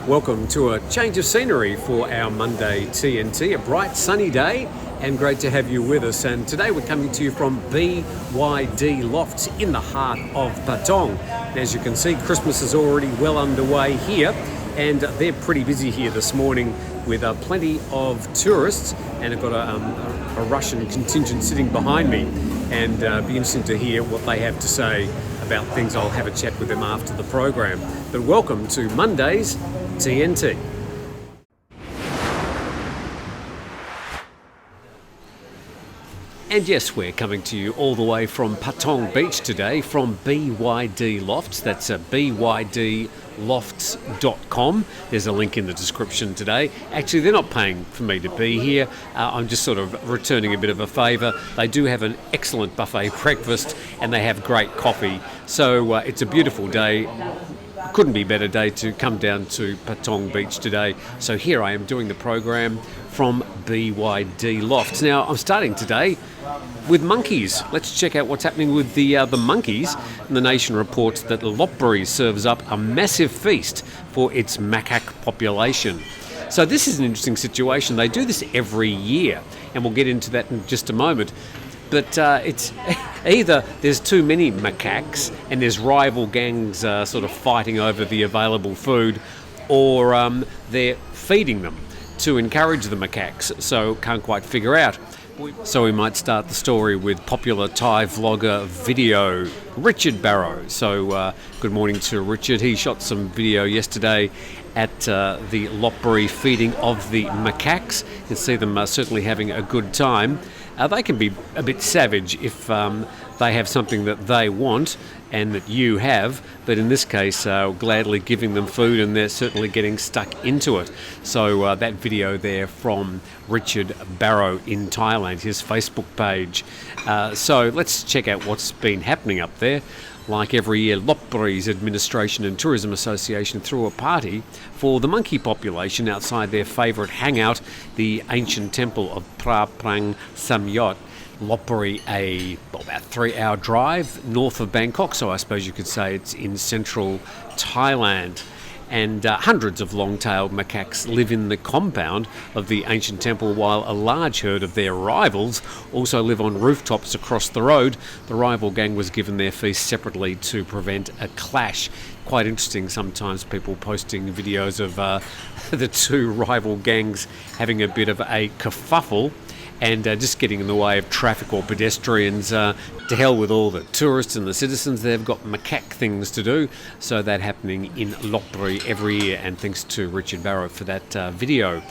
Welcome to a change of scenery for our Monday TNT, a bright sunny day, and great to have you with us. And today we're coming to you from BYD Lofts in the heart of Patong. As you can see, Christmas is already well underway here, and they're pretty busy here this morning with plenty of tourists, and I've got a Russian contingent sitting behind me, and be interesting to hear what they have to say about things. I'll have a chat with them after the program. But welcome to Monday's TNT. And yes, we're coming to you all the way from Patong Beach today from BYD Lofts. That's BYDLofts.com. There's a link in the description today. Actually, they're not paying for me to be here. I'm just sort of returning a bit of a favour. They do have an excellent buffet breakfast and they have great coffee. So it's a beautiful day. Couldn't be a better day to come down to Patong Beach today. So here I am doing the program from BYD Lofts. Now, I'm starting today with monkeys. Let's check out what's happening with the monkeys. And the Nation reports that Lop Buri serves up a massive feast for its macaque population. So this is an interesting situation. They do this every year, and we'll get into that in just a moment. But it's either there's too many macaques and there's rival gangs sort of fighting over the available food, or they're feeding them to encourage the macaques, so can't quite figure out. So we might start the story with popular Thai vlogger video Richard Barrow. So good morning to Richard. He shot some video yesterday at the Lop Buri feeding of the macaques. You can see them certainly having a good time. They can be a bit savage if they have something that they want and that you have, but in this case gladly giving them food, and they're certainly getting stuck into it. So that video there from Richard Barrow in Thailand, his Facebook page. So let's check out what's been happening up there. Like every year, Lop Buri's Administration and Tourism Association threw a party for the monkey population outside their favourite hangout, the ancient temple of Pra Prang Samyot. Lop Buri, about 3-hour drive north of Bangkok, so I suppose you could say it's in central Thailand. And hundreds of long-tailed macaques live in the compound of the ancient temple, while a large herd of their rivals also live on rooftops across the road. The rival gang was given their feast separately to prevent a clash. Quite interesting, sometimes people posting videos of the two rival gangs having a bit of a kerfuffle and just getting in the way of traffic or pedestrians. To hell with all the tourists and the citizens, they've got macaque things to do. So that happening in Lop Buri every year, and thanks to Richard Barrow for that video.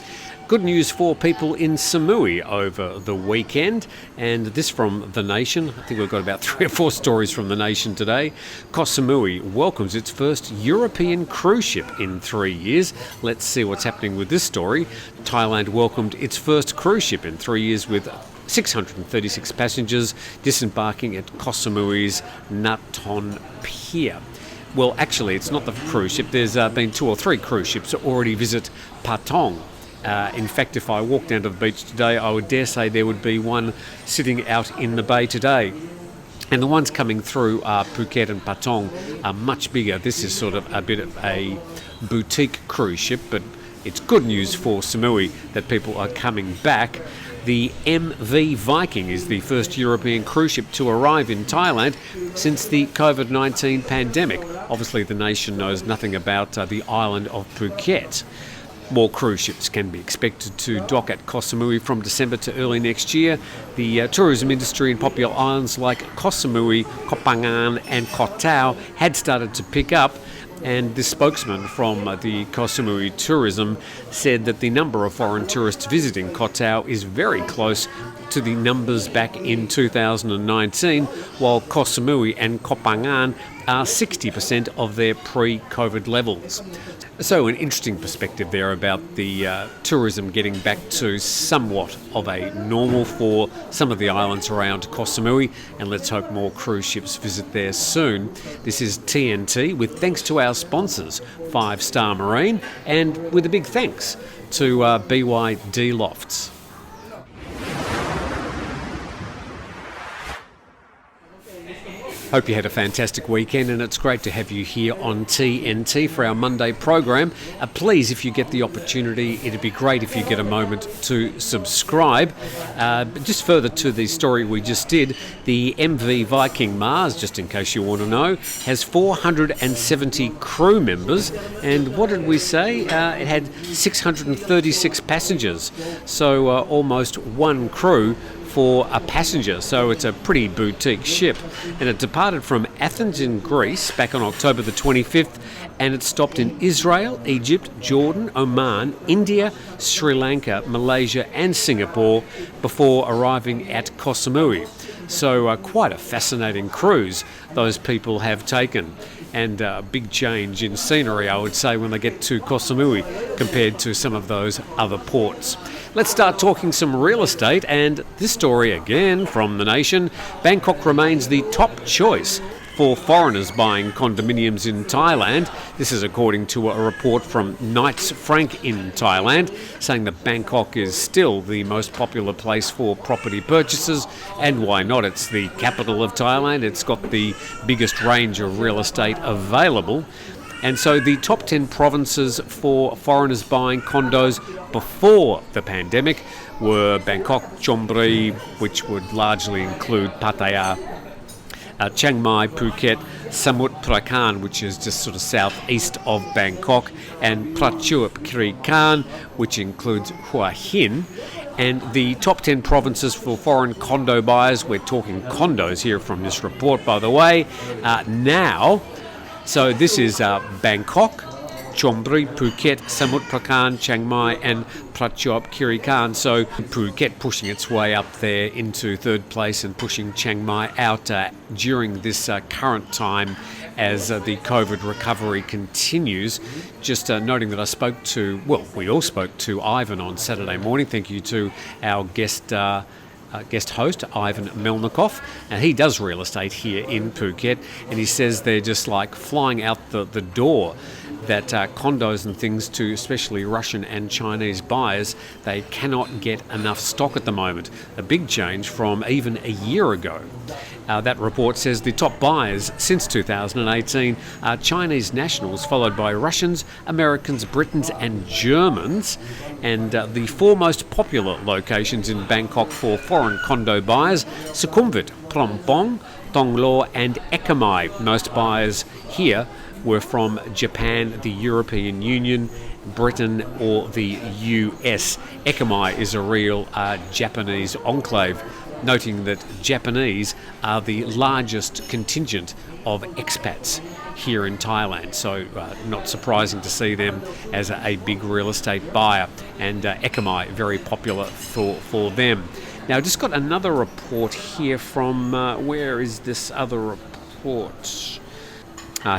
Good news for people in Samui over the weekend, and this from The Nation. I think we've got about 3 or 4 stories from The Nation today. Koh Samui welcomes its first European cruise ship in 3 years. Let's see what's happening with this story. Thailand welcomed its first cruise ship in 3 years with 636 passengers disembarking at Koh Samui's Naton Pier. Well, actually, it's not the cruise ship. There's been 2 or 3 cruise ships that already visit Patong. In fact, if I walked down to the beach today, I would dare say there would be one sitting out in the bay today. And the ones coming through Phuket and Patong are much bigger. This is sort of a bit of a boutique cruise ship, but it's good news for Samui that people are coming back. The MV Viking is the first European cruise ship to arrive in Thailand since the COVID-19 pandemic. Obviously, the nation knows nothing about the island of Phuket. More cruise ships can be expected to dock at Koh Samui from December to early next year. The tourism industry in popular islands like Koh Samui, Koh Phangan and Koh Tao had started to pick up, and the spokesman from the Koh Samui Tourism said that the number of foreign tourists visiting Koh Tao is very close to the numbers back in 2019, while Koh Samui and Koh Phangan are 60% of their pre-COVID levels. So an interesting perspective there about the tourism getting back to somewhat of a normal for some of the islands around Koh Samui, and let's hope more cruise ships visit there soon. This is TNT with thanks to our sponsors, 5 Star Marine, and with a big thanks to BYD Lofts. Hope you had a fantastic weekend, and it's great to have you here on TNT for our Monday program. Please, if you get the opportunity, it'd be great if you get a moment to subscribe. Just further to the story we just did, the MV Viking Mars, just in case you want to know, has 470 crew members, and what did we say? It had 636 passengers, so almost one crew for a passenger, so it's a pretty boutique ship. And it departed from Athens in Greece back on October the 25th, and it stopped in Israel, Egypt, Jordan, Oman, India, Sri Lanka, Malaysia and Singapore before arriving at Koh Samui. So quite a fascinating cruise those people have taken, and a big change in scenery, I would say, when they get to Koh Samui compared to some of those other ports. Let's start talking some real estate, and this story again from The Nation. Bangkok remains the top choice for foreigners buying condominiums in Thailand. This is according to a report from Knights Frank in Thailand, saying that Bangkok is still the most popular place for property purchases, and why not? It's the capital of Thailand. It's got the biggest range of real estate available. And so the top 10 provinces for foreigners buying condos before the pandemic were Bangkok, Chon Buri, which would largely include Pattaya, Chiang Mai, Phuket, Samut Prakan, which is just sort of southeast of Bangkok, and Prachuap Khiri Khan, which includes Hua Hin. And the top 10 provinces for foreign condo buyers, we're talking condos here from this report, by the way, now. So this is Bangkok, Chon Buri, Phuket, Samut Prakan, Chiang Mai and Prachuap Khiri Khan. So Phuket pushing its way up there into third place and pushing Chiang Mai out during this current time as the COVID recovery continues. Just noting that I spoke to, well, we all spoke to Ivan on Saturday morning. Thank you to our guest host, Ivan Melnikov, and he does real estate here in Phuket, and he says they're just like flying out the door, that condos and things to especially Russian and Chinese buyers, they cannot get enough stock at the moment. A big change from even a year ago. That report says the top buyers since 2018 are Chinese nationals, followed by Russians, Americans, Britons and Germans. And the four most popular locations in Bangkok for foreign condo buyers: Sukhumvit, Phrom Phong, Thong Lo and Ekamai. Most buyers here were from Japan, the European Union, Britain or the US. Ekamai is a real Japanese enclave, noting that Japanese are the largest contingent of expats here in Thailand, so not surprising to see them as a big real estate buyer, and Ekamai very popular for them. Now I just got another report here from, where is this other report?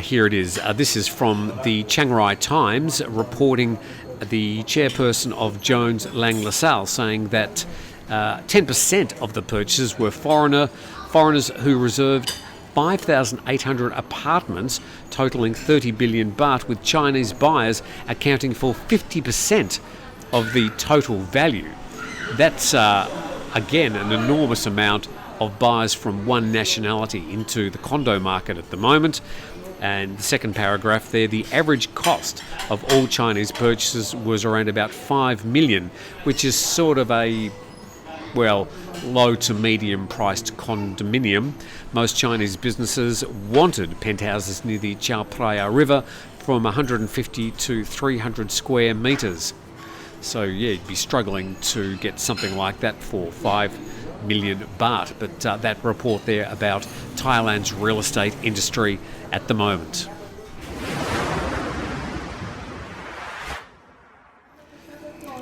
Here it is. This is from the Chiang Rai Times, reporting the chairperson of Jones Lang LaSalle saying that 10% of the purchases were foreigners who reserved 5,800 apartments totaling 30 billion baht, with Chinese buyers accounting for 50% of the total value. That's, again, an enormous amount of buyers from one nationality into the condo market at the moment. And the second paragraph there, the average cost of all Chinese purchases was around about 5 million, which is sort of a, well, low to medium priced condominium. Most Chinese businesses wanted penthouses near the Chao Phraya River from 150 to 300 square metres. So yeah, you'd be struggling to get something like that for 5 million baht. But that report there about Thailand's real estate industry at the moment.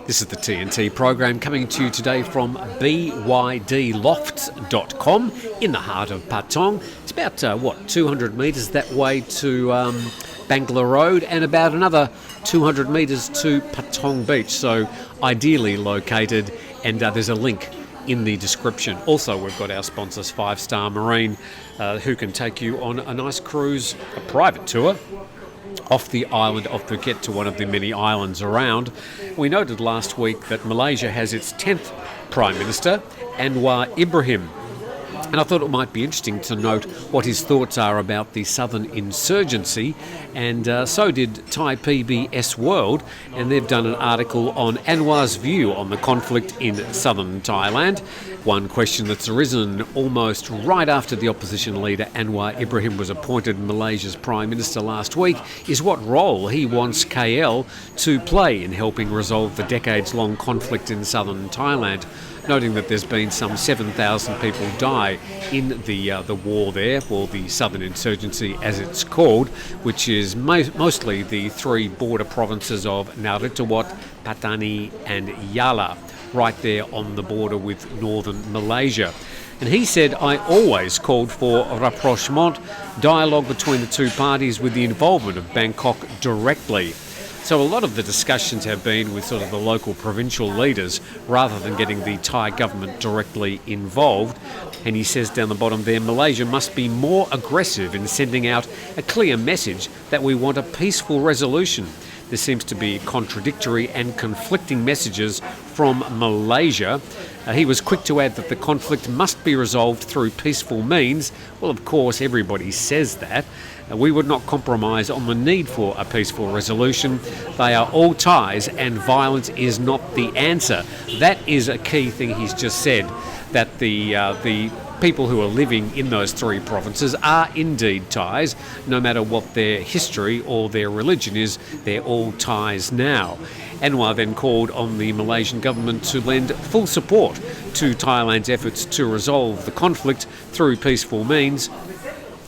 This is the TNT program coming to you today from BYDLofts.com in the heart of Patong. It's about, 200 metres that way to Bangla Road and about another 200 metres to Patong Beach. So ideally located, and there's a link in the description. Also, we've got our sponsors, 5 Star Marine, who can take you on a nice cruise, a private tour, off the island of Phuket to one of the many islands around. We noted last week that Malaysia has its 10th Prime Minister, Anwar Ibrahim. And I thought it might be interesting to note what his thoughts are about the southern insurgency, and so did Thai PBS World, and they've done an article on Anwar's view on the conflict in southern Thailand. One question that's arisen almost right after the opposition leader Anwar Ibrahim was appointed Malaysia's Prime Minister last week is what role he wants KL to play in helping resolve the decades-long conflict in southern Thailand, noting that there's been some 7,000 people die in the war there, or the southern insurgency as it's called, which is mostly the three border provinces of Naritawat, Patani and Yala, right there on the border with northern Malaysia. And he said, I always called for rapprochement, dialogue between the two parties with the involvement of Bangkok directly. So a lot of the discussions have been with sort of the local provincial leaders rather than getting the Thai government directly involved. And he says down the bottom there, Malaysia must be more aggressive in sending out a clear message that we want a peaceful resolution. There seems to be contradictory and conflicting messages from Malaysia. He was quick to add that the conflict must be resolved through peaceful means. Well, of course, everybody says that. We would not compromise on the need for a peaceful resolution. They are all Thais and violence is not the answer. That is a key thing he's just said, that the people who are living in those three provinces are indeed Thais. No matter what their history or their religion is, they're all Thais now. Anwar then called on the Malaysian government to lend full support to Thailand's efforts to resolve the conflict through peaceful means.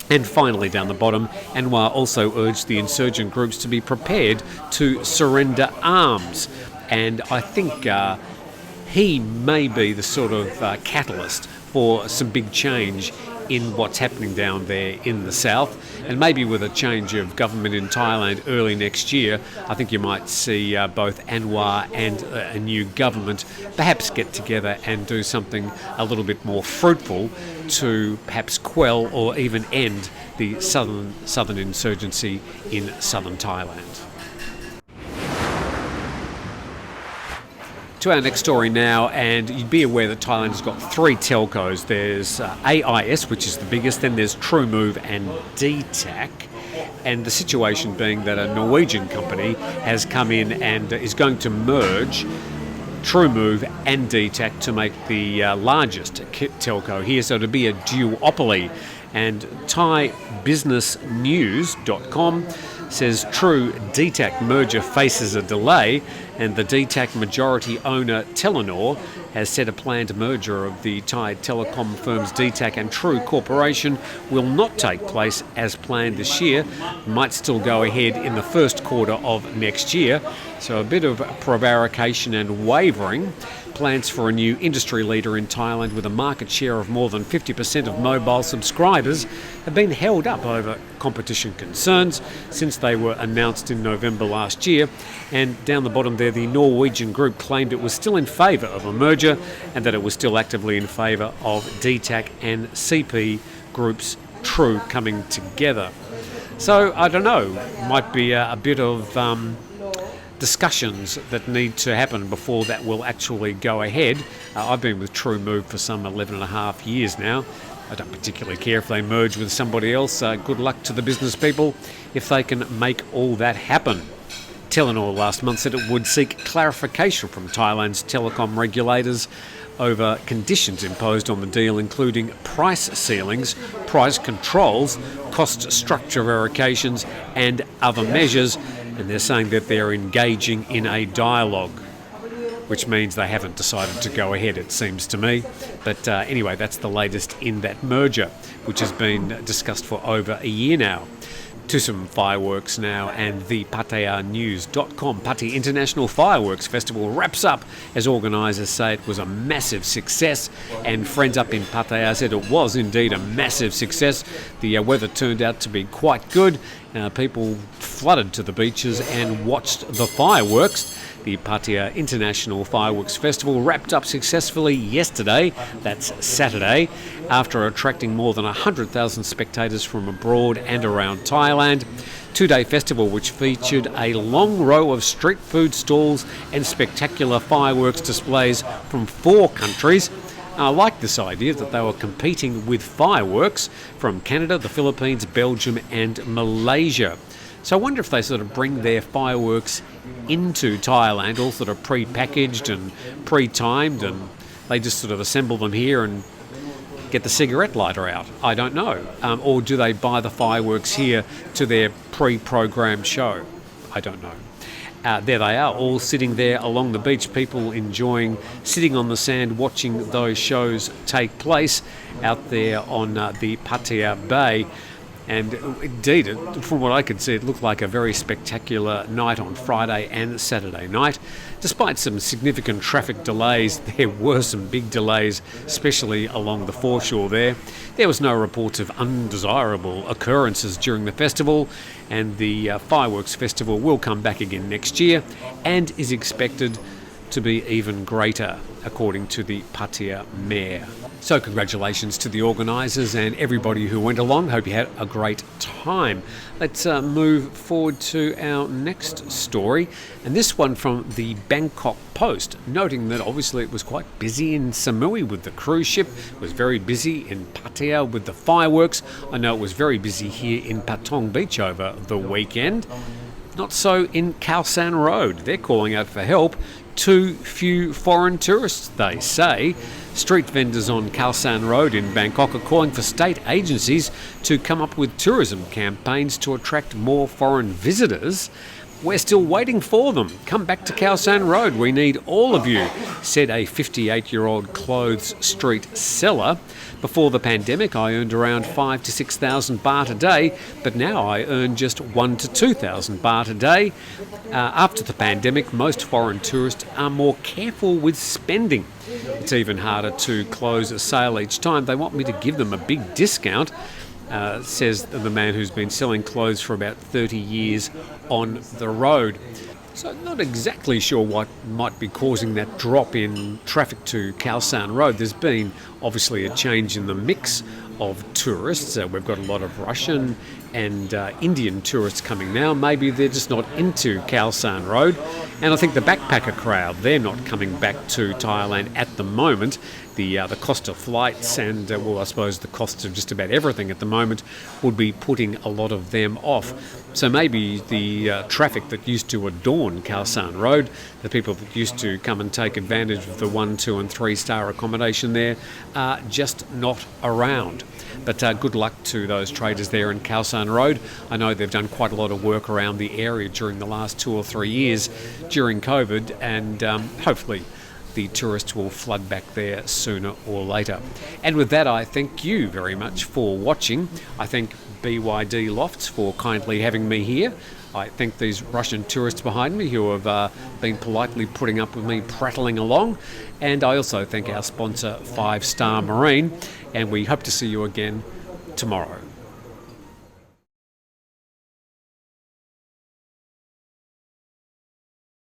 And finally, down the bottom, Anwar also urged the insurgent groups to be prepared to surrender arms. And I think he may be the sort of catalyst for some big change in what's happening down there in the south. And maybe with a change of government in Thailand early next year, I think you might see both Anwar and a new government perhaps get together and do something a little bit more fruitful to perhaps quell or even end the southern insurgency in southern Thailand. To our next story now, and you'd be aware that Thailand has got three telcos. There's AIS, which is the biggest, then there's TrueMove and DTAC. And the situation being that a Norwegian company has come in and is going to merge TrueMove and DTAC to make the largest telco here, so to be a duopoly. And ThaiBusinessNews.com says True DTAC merger faces a delay, and the DTAC majority owner Telenor has said a planned merger of the Thai telecom firms DTAC and True Corporation will not take place as planned this year, might still go ahead in the first quarter of next year. So a bit of prevarication and wavering. Plans for a new industry leader in Thailand with a market share of more than 50% of mobile subscribers have been held up over competition concerns since they were announced in November last year. And down the bottom there, the Norwegian group claimed it was still in favour of a merger and that it was still actively in favour of DTAC and CP Group's True coming together. So, I don't know, might be a bit of discussions that need to happen before that will actually go ahead. I've been with TrueMove for some 11 and a half years now. I don't particularly care if they merge with somebody else. Good luck to the business people if they can make all that happen. Telenor last month said it would seek clarification from Thailand's telecom regulators over conditions imposed on the deal, including price ceilings, price controls, cost structure verifications and other measures. And they're saying that they're engaging in a dialogue, which means they haven't decided to go ahead, it seems to me. But anyway, that's the latest in that merger, which has been discussed for over a year now. To some fireworks now, and the PattayaNews.com Pattaya International Fireworks Festival wraps up as organisers say it was a massive success, and friends up in Pattaya said it was indeed a massive success. The weather turned out to be quite good. People flooded to the beaches and watched the fireworks. The Pattaya International Fireworks Festival wrapped up successfully yesterday, that's Saturday, after attracting more than 100,000 spectators from abroad and around Thailand. Two-day festival which featured a long row of street food stalls and spectacular fireworks displays from 4 countries. I like this idea that they were competing with fireworks from Canada, the Philippines, Belgium and Malaysia. So I wonder if they sort of bring their fireworks into Thailand, all sort of pre-packaged and pre-timed, and they just sort of assemble them here and get the cigarette lighter out. I don't know. Or do they buy the fireworks here to their pre-programmed show? I don't know. There they are, all sitting there along the beach, people enjoying sitting on the sand, watching those shows take place out there on the Pattaya Bay. And indeed, from what I could see, it looked like a very spectacular night on Friday and Saturday night. Despite some significant traffic delays, there were some big delays, especially along the foreshore there. There was no reports of undesirable occurrences during the festival, and the Fireworks Festival will come back again next year and is expected to be even greater, according to the Pattaya Mayor. So congratulations to the organisers and everybody who went along. Hope you had a great time. Let's move forward to our next story, and this one from the Bangkok Post, noting that obviously it was quite busy in Samui with the cruise ship. It was very busy in Pattaya with the fireworks. I know it was very busy here in Patong Beach over the weekend. Not so in Khao San Road. They're calling out for help. Too few foreign tourists, they say. Street vendors on Khao San Road in Bangkok are calling for state agencies to come up with tourism campaigns to attract more foreign visitors. We're still waiting for them. Come back to Khao San Road. We need all of you, said a 58-year-old clothes street seller. Before the pandemic, I earned around 5,000 to 6,000 baht a day, but now I earn just 1,000 to 2,000 baht a day. After the pandemic, most foreign tourists are more careful with spending. It's even harder to close a sale each time. They want me to give them a big discount, says the man who's been selling clothes for about 30 years on the road. So not exactly sure what might be causing that drop in traffic to Khao San Road. There's been obviously a change in the mix of tourists. We've got a lot of Russian and Indian tourists coming now. Maybe they're just not into Khao San Road. And I think the backpacker crowd, they're not coming back to Thailand at the moment. The cost of flights and, well, I suppose the cost of just about everything at the moment would be putting a lot of them off. So maybe the traffic that used to adorn Khao San Road, the people that used to come and take advantage of the 1, 2 and 3 star accommodation there, are just not around. But good luck to those traders there in Khao San Road. I know they've done quite a lot of work around the area during the last 2 or 3 years during COVID, and hopefully the tourists will flood back there sooner or later. And with that, I thank you very much for watching. I thank BYD Lofts for kindly having me here. I thank these Russian tourists behind me who have been politely putting up with me prattling along. And I also thank our sponsor, 5 Star Marine. And we hope to see you again tomorrow.